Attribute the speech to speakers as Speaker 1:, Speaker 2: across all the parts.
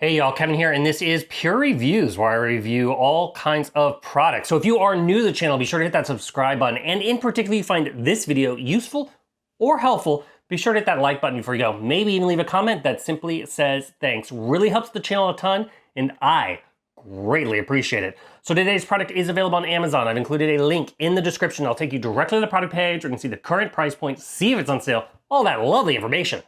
Speaker 1: Hey y'all, Kevin here, and this is Pure Reviews, where I review all kinds of products. So if you are new to the channel, be sure to hit that subscribe button, and in particular, you find this video useful or helpful, be sure to hit that like button before you go. Maybe even leave a comment that simply says thanks. Really helps the channel a ton, and I greatly appreciate it. So today's product is available on Amazon. I've included a link in the description. I'll take you directly to the product page where you can see the current price point, see if it's on sale, all that lovely information.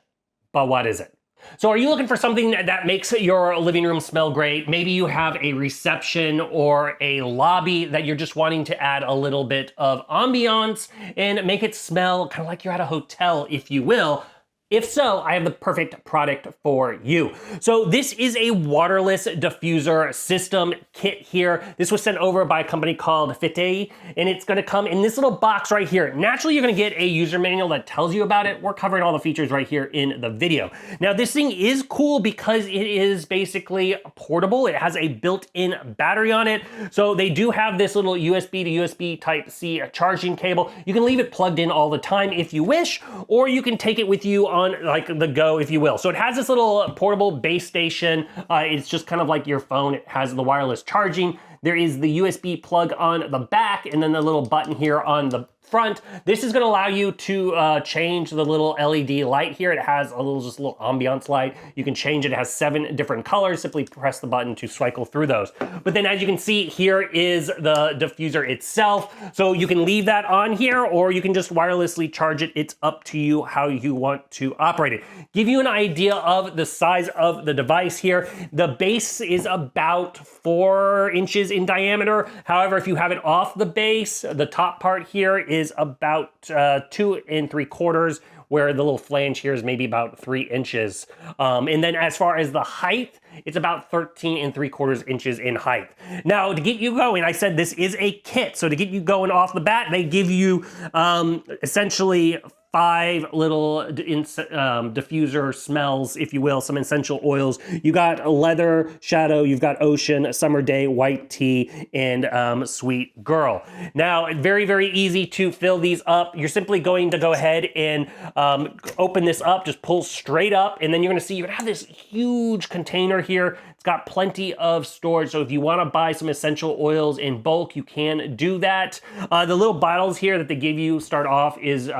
Speaker 1: But what is it? So are you looking for something that makes your living room smell great? Maybe you have a reception or a lobby that you're just wanting to add a little bit of ambiance and make it smell kind of like you're at a hotel, if you will. If so, I have the perfect product for you. So this is a waterless diffuser system kit here. This was sent over by a company called Fiteye, and it's gonna come in this little box right here. Naturally, you're gonna get a user manual that tells you about it. We're covering all the features right here in the video. Now, this thing is cool because it is basically portable. It has a built-in battery on it. So they do have this little USB to USB Type-C charging cable. You can leave it plugged in all the time if you wish, or you can take it with you on like the go, if you will. So it has this little portable base station. It's just kind of like your phone. It has the wireless charging. There is the USB plug on the back and then the little button here on the front. This is gonna allow you to change the little LED light here. It has a little ambiance light. You can change it. It has 7 different colors. Simply press the button to cycle through those. But then as you can see, here is the diffuser itself. So you can leave that on here or you can just wirelessly charge it. It's up to you how you want to operate it. Give you an idea of the size of the device here. The base is about 4 inches in diameter. However, if you have it off the base, the top part here is about 2 3/4, where the little flange here is maybe about 3 inches. And then as far as the height, it's about 13 3/4 inches in height. Now, to get you going, I said this is a kit. So to get you going off the bat, they give you essentially 5 little diffuser smells, if you will, some essential oils. You got leather, shadow, you've got ocean, summer day, white tea, and sweet girl. Now, very, very easy to fill these up. You're simply going to go ahead and open this up, just pull straight up, and then you're gonna see you're gonna have this huge container here. It's got plenty of storage, so if you wanna buy some essential oils in bulk, you can do that. The little bottles here that they give you start off is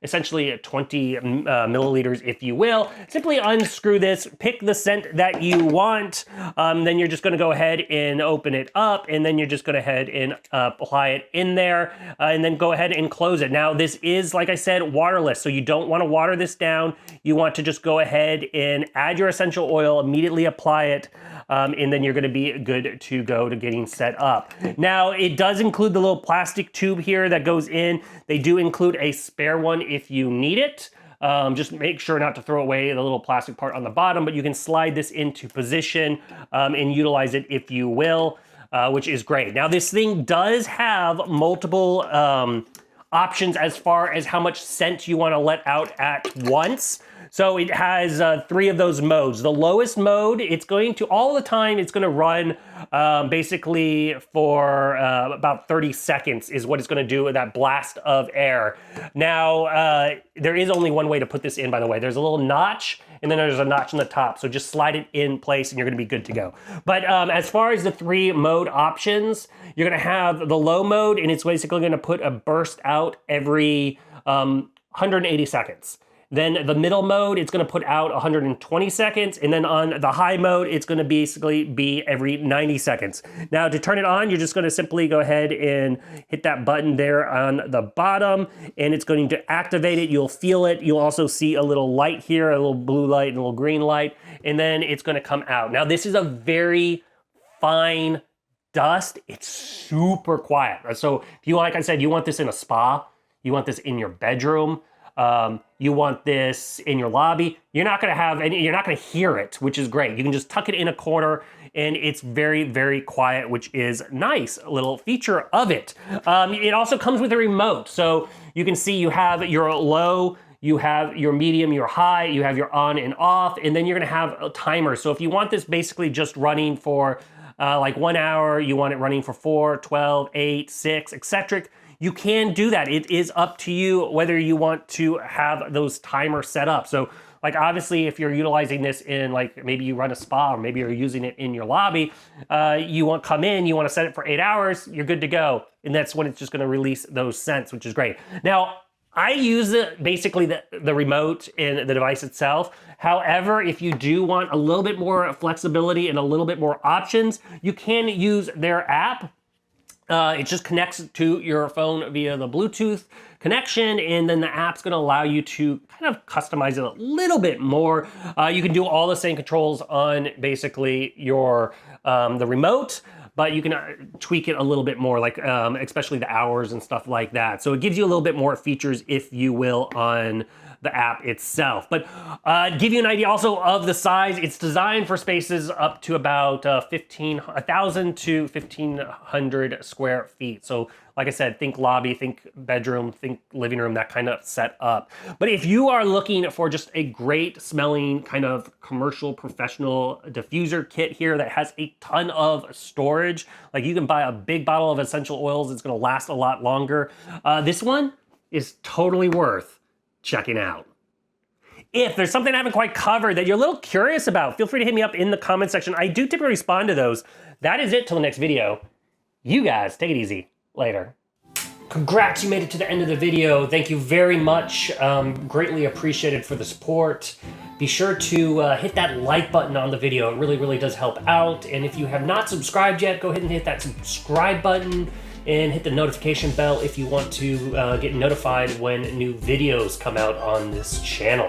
Speaker 1: essentially 20 milliliters, if you will. Simply unscrew this, pick the scent that you want, then you're just gonna go ahead and open it up, and then you're just gonna head and apply it in there, and then go ahead and close it. Now, this is, like I said, waterless, so you don't wanna water this down. You want to just go ahead and add your essential oil, immediately apply it, and then you're gonna be good to go to getting set up. Now, it does include the little plastic tube here that goes in. They do include a spare one if you need it. Just make sure not to throw away the little plastic part on the bottom, but you can slide this into position and utilize it if you will, which is great. Now, this thing does have multiple options as far as how much scent you wanna let out at once. So it has 3 of those modes. The lowest mode, it's going to, all the time, it's gonna run basically for about 30 seconds is what it's gonna do with that blast of air. Now, there is only one way to put this in, by the way. There's a little notch, and then there's a notch on the top. So just slide it in place and you're gonna be good to go. But as far as the 3 mode options, you're gonna have the low mode, and it's basically gonna put a burst out every 180 seconds. Then the middle mode, it's gonna put out 120 seconds. And then on the high mode, it's gonna basically be every 90 seconds. Now, to turn it on, you're just gonna simply go ahead and hit that button there on the bottom, and it's going to activate it. You'll feel it. You'll also see a little light here, a little blue light and a little green light, and then it's gonna come out. Now, this is a very fine dust. It's super quiet. So if you, like I said, you want this in a spa, you want this in your bedroom, you want this in your lobby, you're not gonna have any, you're not gonna hear it, which is great. You can just tuck it in a corner and it's very, very quiet, which is nice, a little feature of it. It also comes with a remote. So you can see you have your low, you have your medium, your high, you have your on and off, and then you're gonna have a timer. So if you want this basically just running for like 1 hour, you want it running for 4, 12, 8, 6, etc. You can do that. It is up to you whether you want to have those timers set up. So Like obviously if you're utilizing this in like, maybe you run a spa or maybe you're using it in your lobby, you want to come in, you want to set it for 8 hours, you're good to go. And that's when it's just going to release those scents, which is great. Now, I use it basically the remote and the device itself. However, if you do want a little bit more flexibility and a little bit more options, you can use their app. It just connects to your phone via the Bluetooth connection, and then the app's gonna allow you to kind of customize it a little bit more. You can do all the same controls on basically your the remote, but you can tweak it a little bit more, like especially the hours and stuff like that. So it gives you a little bit more features, if you will, on the app itself. But give you an idea also of the size, it's designed for spaces up to about 1,000 to 1,500 square feet. So like I said, think lobby, think bedroom, think living room, that kind of setup. But if you are looking for just a great smelling kind of commercial professional diffuser kit here that has a ton of storage, like you can buy a big bottle of essential oils, it's gonna last a lot longer. This one is totally worth checking out. If there's something I haven't quite covered that you're a little curious about, feel free to hit me up in the comment section. I do typically respond to those. That is it till the next video. You guys, take it easy. Later. Congrats, you made it to the end of the video. Thank you very much. Greatly appreciated for the support. Be sure to hit that like button on the video. It really, really does help out. And if you have not subscribed yet, go ahead and hit that subscribe button and hit the notification bell if you want to get notified when new videos come out on this channel.